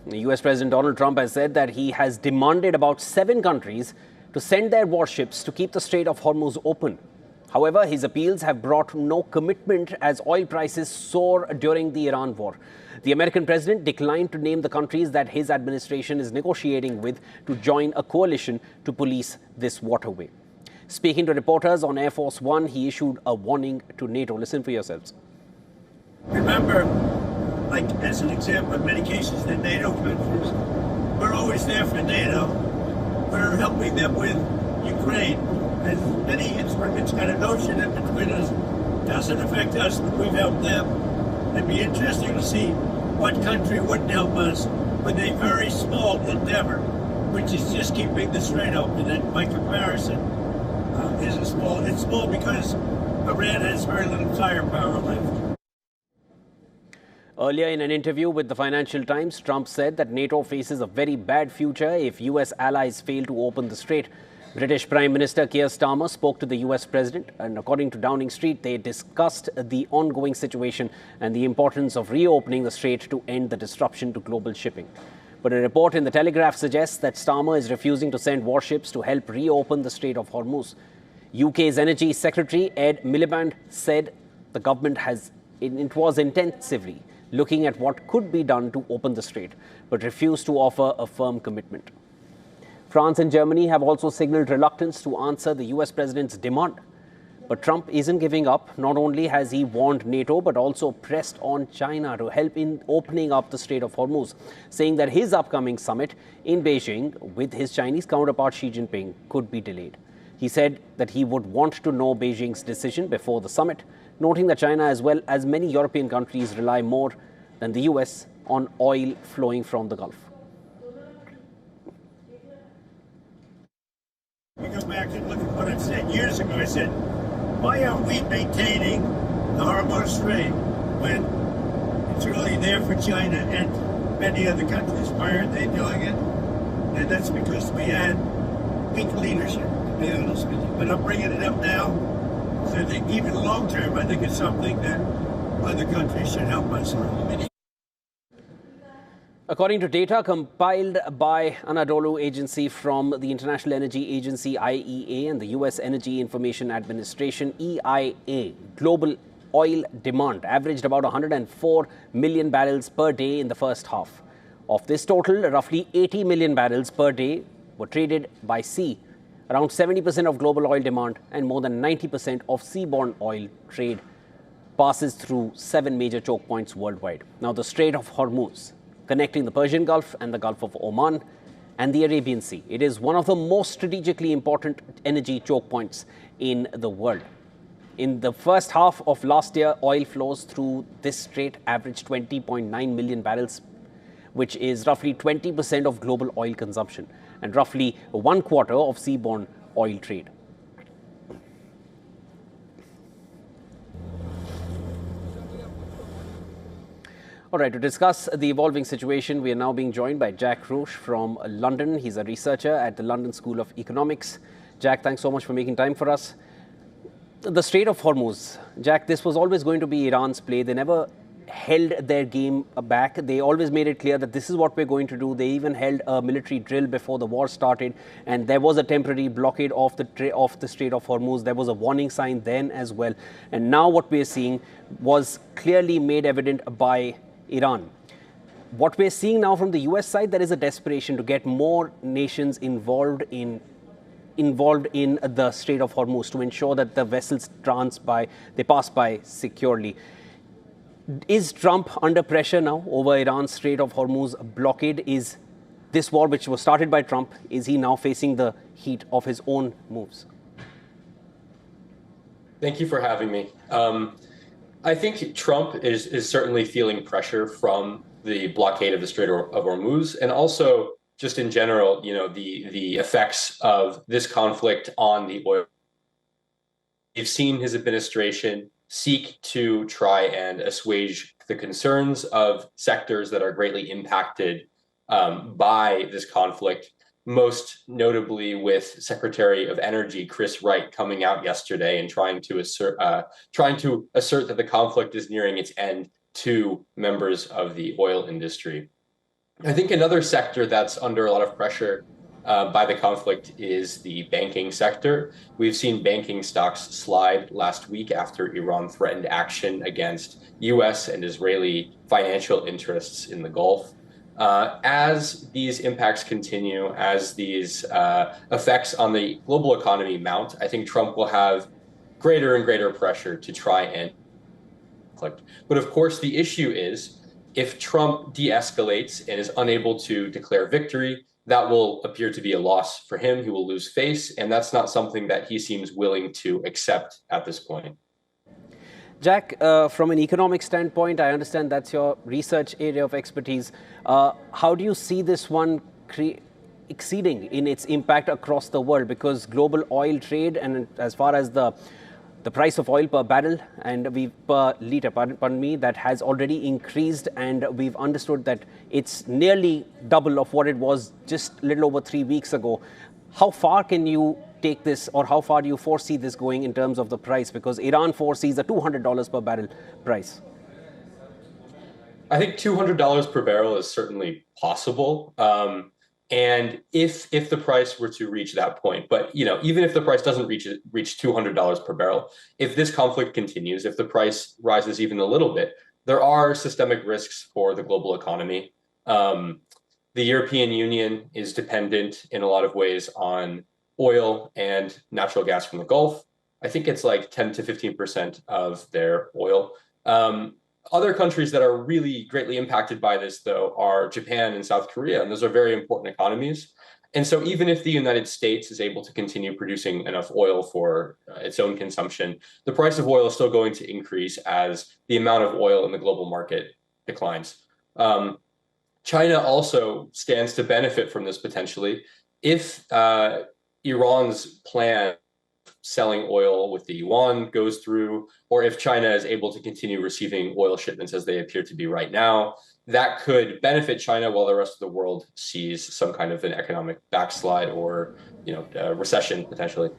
The US President Donald Trump has said that he has demanded about 7 countries to send their warships to keep the Strait of Hormuz open. However, his appeals have brought no commitment as oil prices soar during the Iran war. The American president declined to name the countries that his administration is negotiating with to join a coalition to police this waterway. Speaking to reporters on Air Force One, he issued a warning to NATO. Listen for yourselves. Remember, like as an example, in many cases, the NATO countries, we're always there for NATO. We're helping them with Ukraine. And many instruments got a notion that between us doesn't affect us, but we've helped them. It'd be interesting to see what country wouldn't help us with a very small endeavor, which is just keeping the strait open. And by comparison, it's small because Iran has very little firepower left. Earlier in an interview with the Financial Times, Trump said that NATO faces a very bad future if US allies fail to open the strait. British Prime Minister Keir Starmer spoke to the US President, and according to Downing Street, they discussed the ongoing situation and the importance of reopening the strait to end the disruption to global shipping. But a report in The Telegraph suggests that Starmer is refusing to send warships to help reopen the Strait of Hormuz. UK's Energy Secretary Ed Miliband said the government was intensively looking at what could be done to open the strait, but refused to offer a firm commitment. France and Germany have also signaled reluctance to answer the US president's demand. But Trump isn't giving up. Not only has he warned NATO, but also pressed on China to help in opening up the Strait of Hormuz, saying that his upcoming summit in Beijing with his Chinese counterpart Xi Jinping could be delayed. He said that he would want to know Beijing's decision before the summit, noting that China, as well as many European countries, rely more than the US on oil flowing from the Gulf. You go back and look at what I said years ago. I said, why aren't we maintaining the Hormuz Strait when it's really there for China and many other countries? Why aren't they doing it? And that's because we had weak leadership, to be honest with you. But I'm bringing it up now. So I think even long term, I think it's something that other countries should help us on. According to data compiled by Anadolu Agency from the International Energy Agency IEA and the US Energy Information Administration EIA, global oil demand averaged about 104 million barrels per day in the first half. Of this total, roughly 80 million barrels per day were traded by sea. Around 70% of global oil demand and more than 90% of seaborne oil trade passes through 7 major choke points worldwide. Now, the Strait of Hormuz, connecting the Persian Gulf and the Gulf of Oman and the Arabian Sea. It is one of the most strategically important energy choke points in the world. In the first half of last year, oil flows through this strait averaged 20.9 million barrels, which is roughly 20% of global oil consumption and roughly 1/4 of seaborne oil trade. All right, to discuss the evolving situation, we are now being joined by Jack Roche from London. He's a researcher at the London School of Economics. Jack, thanks so much for making time for us. The Strait of Hormuz, Jack, this was always going to be Iran's play. They never held their game back. They always made it clear that this is what we're going to do. They even held a military drill before the war started, and there was a temporary blockade of the Strait of Hormuz. There was a warning sign then as well. And now what we're seeing was clearly made evident by Iran. What we're seeing now from the US side, there is a desperation to get more nations involved in the Strait of Hormuz to ensure that the vessels pass by securely. Is Trump under pressure now over Iran's Strait of Hormuz blockade? Is this war, which was started by Trump, is he now facing the heat of his own moves? Thank you for having me. I think Trump is certainly feeling pressure from the blockade of the Strait of Hormuz, and also just in general, the effects of this conflict on the oil. We've seen his administration seek to try and assuage the concerns of sectors that are greatly impacted by this conflict, most notably with Secretary of Energy Chris Wright coming out yesterday and trying to assert that the conflict is nearing its end to members of the oil industry. I think another sector that's under a lot of pressure by the conflict is the banking sector. We've seen banking stocks slide last week after Iran threatened action against US and Israeli financial interests in the Gulf. As these impacts continue, as these effects on the global economy mount, I think Trump will have greater and greater pressure to try and conflict. But of course, the issue is if Trump de-escalates and is unable to declare victory, that will appear to be a loss for him. He will lose face, and that's not something that he seems willing to accept at this point. Jack, from an economic standpoint, I understand that's your research area of expertise. How do you see this one exceeding in its impact across the world? Because global oil trade, and as far as the price of oil per barrel and per liter, pardon me, that has already increased, and we've understood that it's nearly double of what it was just a little over 3 weeks ago. How far can you take this, or how far do you foresee this going in terms of the price? Because Iran foresees a $200 per barrel price. I think $200 per barrel is certainly possible. And if the price were to reach that point, but even if the price doesn't reach $200 per barrel, if this conflict continues, if the price rises even a little bit, there are systemic risks for the global economy. The European Union is dependent in a lot of ways on oil and natural gas from the Gulf. I think it's like 10 to 15% of their oil. Other countries that are really greatly impacted by this, though, are Japan and South Korea, and those are very important economies. And so even if the United States is able to continue producing enough oil for its own consumption, the price of oil is still going to increase as the amount of oil in the global market declines. China also stands to benefit from this potentially if Iran's plan selling oil with the yuan goes through, or if China is able to continue receiving oil shipments as they appear to be right now, that could benefit China while the rest of the world sees some kind of an economic backslide or recession potentially.